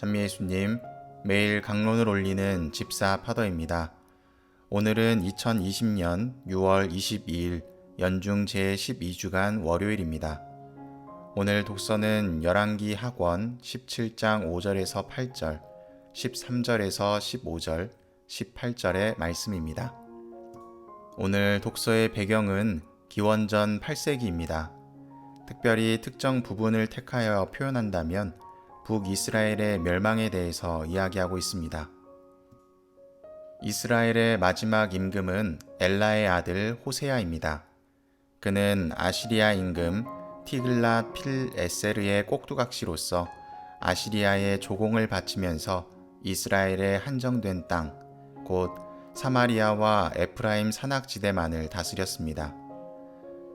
찬미예수님, 매일 강론을 올리는 집사 파더입니다. 오늘은 2020년 6월 22일 연중 제12주간 월요일입니다. 오늘 독서는 열왕기 하권 17장 5절에서 8절, 13절에서 15절, 18절의 말씀입니다. 오늘 독서의 배경은 기원전 8세기입니다. 특별히 특정 부분을 택하여 표현한다면 북이스라엘의 멸망에 대해서 이야기하고 있습니다. 이스라엘의 마지막 임금은 엘라의 아들 호세아입니다. 그는 아시리아 임금 티글랏 필에세르의 꼭두각시로서 아시리아의 조공을 바치면서 이스라엘의 한정된 땅, 곧 사마리아와 에프라임 산악지대만을 다스렸습니다.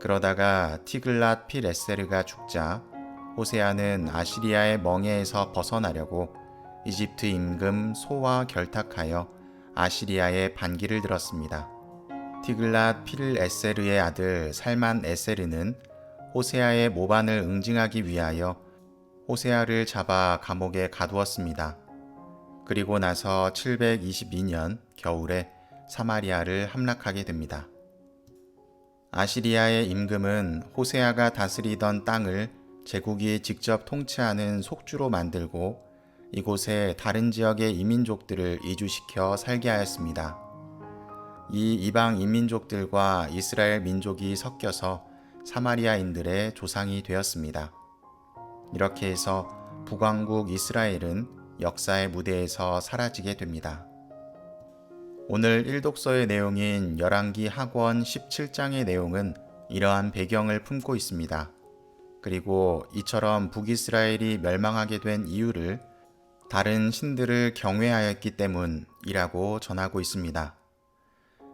그러다가 티글랏 필에세르가 죽자 호세아는 아시리아의 멍에에서 벗어나려고 이집트 임금 소와 결탁하여 아시리아에 반기를 들었습니다. 티글랏 필에세르의 아들 살만 에세르는 호세아의 모반을 응징하기 위하여 호세아를 잡아 감옥에 가두었습니다. 그리고 나서 722년 겨울에 사마리아를 함락하게 됩니다. 아시리아의 임금은 호세아가 다스리던 땅을 제국이 직접 통치하는 속주로 만들고 이곳에 다른 지역의 이민족들을 이주시켜 살게 하였습니다. 이 이방 이민족들과 이스라엘 민족이 섞여서 사마리아인들의 조상이 되었습니다. 이렇게 해서 북왕국 이스라엘은 역사의 무대에서 사라지게 됩니다. 오늘 일독서의 내용인 열왕기 하권 17장의 내용은 이러한 배경을 품고 있습니다. 그리고 이처럼 북이스라엘이 멸망하게 된 이유를 다른 신들을 경외하였기 때문이라고 전하고 있습니다.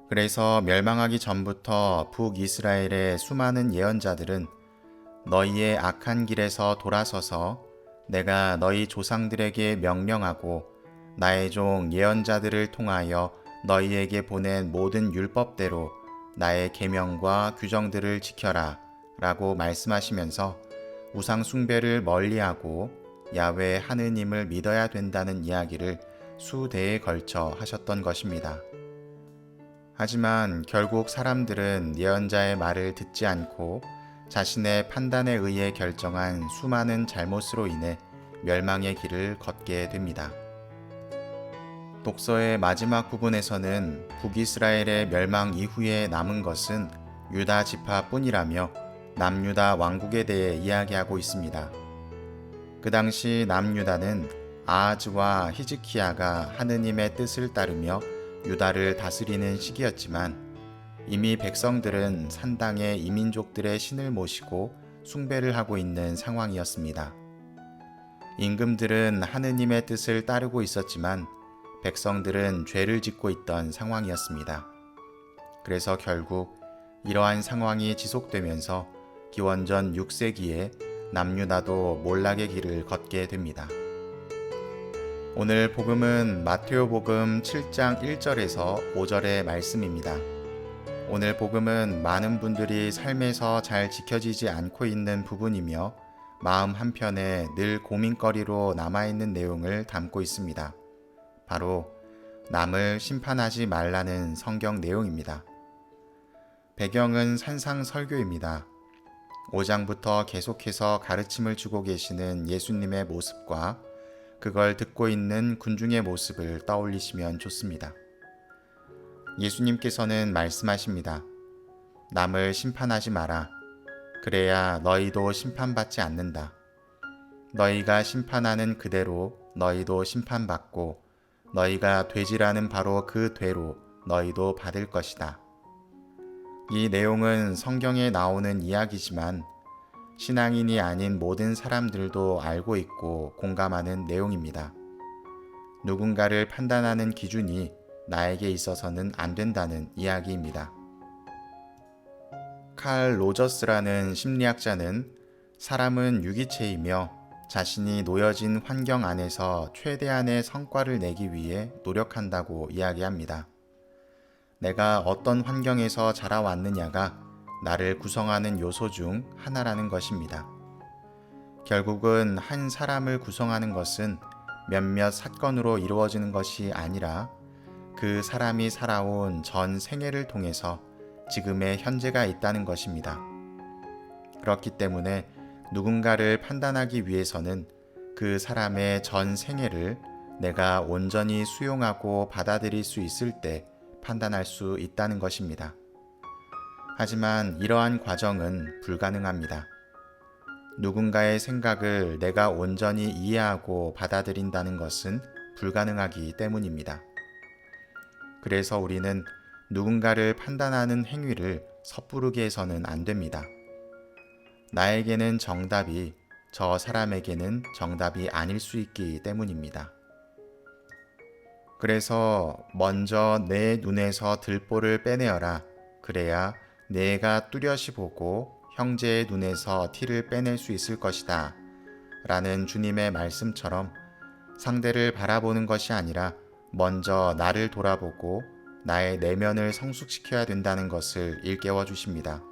그래서 멸망하기 전부터 북이스라엘의 수많은 예언자들은 너희의 악한 길에서 돌아서서 내가 너희 조상들에게 명령하고 나의 종 예언자들을 통하여 너희에게 보낸 모든 율법대로 나의 계명과 규정들을 지켜라 라고 말씀하시면서 우상 숭배를 멀리하고 야훼 하느님을 믿어야 된다는 이야기를 수대에 걸쳐 하셨던 것입니다. 하지만 결국 사람들은 예언자의 말을 듣지 않고 자신의 판단에 의해 결정한 수많은 잘못으로 인해 멸망의 길을 걷게 됩니다. 독서의 마지막 부분에서는 북이스라엘의 멸망 이후에 남은 것은 유다 지파뿐이라며 남유다 왕국에 대해 이야기하고 있습니다. 그 당시 남유다는 아하즈와 히즈키야가 하느님의 뜻을 따르며 유다를 다스리는 시기였지만 이미 백성들은 산당에 이민족들의 신을 모시고 숭배를 하고 있는 상황이었습니다. 임금들은 하느님의 뜻을 따르고 있었지만 백성들은 죄를 짓고 있던 상황이었습니다. 그래서 결국 이러한 상황이 지속되면서 기원전 6세기에 남유다도 몰락의 길을 걷게 됩니다. 오늘 복음은 마테오복음 7장 1절에서 5절의 말씀입니다. 오늘 복음은 많은 분들이 삶에서 잘 지켜지지 않고 있는 부분이며 마음 한편에 늘 고민거리로 남아있는 내용을 담고 있습니다. 바로 남을 심판하지 말라는 성경 내용입니다. 배경은 산상설교입니다. 5장부터 계속해서 가르침을 주고 계시는 예수님의 모습과 그걸 듣고 있는 군중의 모습을 떠올리시면 좋습니다. 예수님께서는 말씀하십니다. 남을 심판하지 마라. 그래야 너희도 심판받지 않는다. 너희가 심판하는 그대로 너희도 심판받고 너희가 되지라는 바로 그 되로 너희도 받을 것이다. 이 내용은 성경에 나오는 이야기지만 신앙인이 아닌 모든 사람들도 알고 있고 공감하는 내용입니다. 누군가를 판단하는 기준이 나에게 있어서는 안 된다는 이야기입니다. 칼 로저스라는 심리학자는 사람은 유기체이며 자신이 놓여진 환경 안에서 최대한의 성과를 내기 위해 노력한다고 이야기합니다. 내가 어떤 환경에서 자라왔느냐가 나를 구성하는 요소 중 하나라는 것입니다. 결국은 한 사람을 구성하는 것은 몇몇 사건으로 이루어지는 것이 아니라 그 사람이 살아온 전 생애를 통해서 지금의 현재가 있다는 것입니다. 그렇기 때문에 누군가를 판단하기 위해서는 그 사람의 전 생애를 내가 온전히 수용하고 받아들일 수 있을 때 판단할 수 있다는 것입니다. 하지만 이러한 과정은 불가능합니다. 누군가의 생각을 내가 온전히 이해하고 받아들인다는 것은 불가능하기 때문입니다. 그래서 우리는 누군가를 판단하는 행위를 섣부르게 해서는 안 됩니다. 나에게는 정답이 저 사람에게는 정답이 아닐 수 있기 때문입니다. 그래서 먼저 내 눈에서 들보를 빼내어라. 그래야 내가 뚜렷이 보고 형제의 눈에서 티를 빼낼 수 있을 것이다. 라는 주님의 말씀처럼 상대를 바라보는 것이 아니라 먼저 나를 돌아보고 나의 내면을 성숙시켜야 된다는 것을 일깨워 주십니다.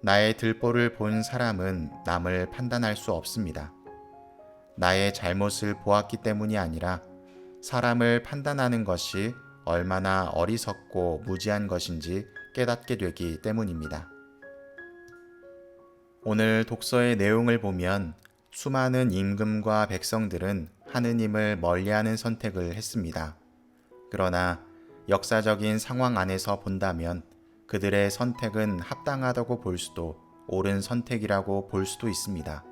나의 들보를 본 사람은 남을 판단할 수 없습니다. 나의 잘못을 보았기 때문이 아니라 사람을 판단하는 것이 얼마나 어리석고 무지한 것인지 깨닫게 되기 때문입니다. 오늘 독서의 내용을 보면 수많은 임금과 백성들은 하느님을 멀리하는 선택을 했습니다. 그러나 역사적인 상황 안에서 본다면 그들의 선택은 합당하다고 볼 수도 옳은 선택이라고 볼 수도 있습니다.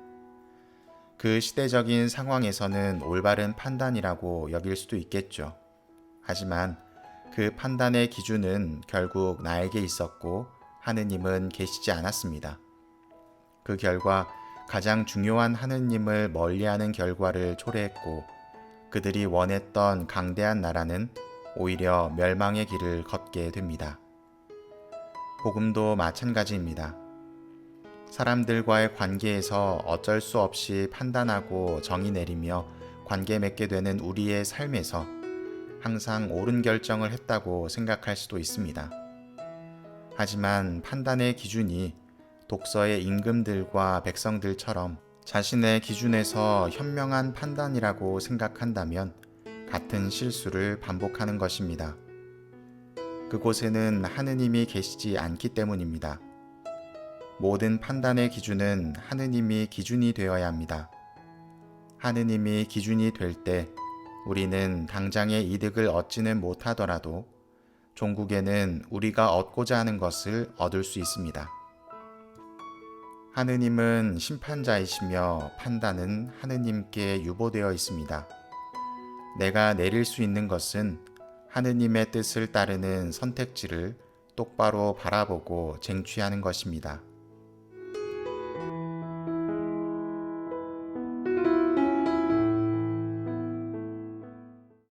그 시대적인 상황에서는 올바른 판단이라고 여길 수도 있겠죠. 하지만 그 판단의 기준은 결국 나에게 있었고 하느님은 계시지 않았습니다. 그 결과 가장 중요한 하느님을 멀리하는 결과를 초래했고 그들이 원했던 강대한 나라는 오히려 멸망의 길을 걷게 됩니다. 복음도 마찬가지입니다. 사람들과의 관계에서 어쩔 수 없이 판단하고 정의 내리며 관계 맺게 되는 우리의 삶에서 항상 옳은 결정을 했다고 생각할 수도 있습니다. 하지만 판단의 기준이 독서의 임금들과 백성들처럼 자신의 기준에서 현명한 판단이라고 생각한다면 같은 실수를 반복하는 것입니다. 그곳에는 하느님이 계시지 않기 때문입니다. 모든 판단의 기준은 하느님이 기준이 되어야 합니다. 하느님이 기준이 될 때 우리는 당장의 이득을 얻지는 못하더라도 종국에는 우리가 얻고자 하는 것을 얻을 수 있습니다. 하느님은 심판자이시며 판단은 하느님께 유보되어 있습니다. 내가 내릴 수 있는 것은 하느님의 뜻을 따르는 선택지를 똑바로 바라보고 쟁취하는 것입니다.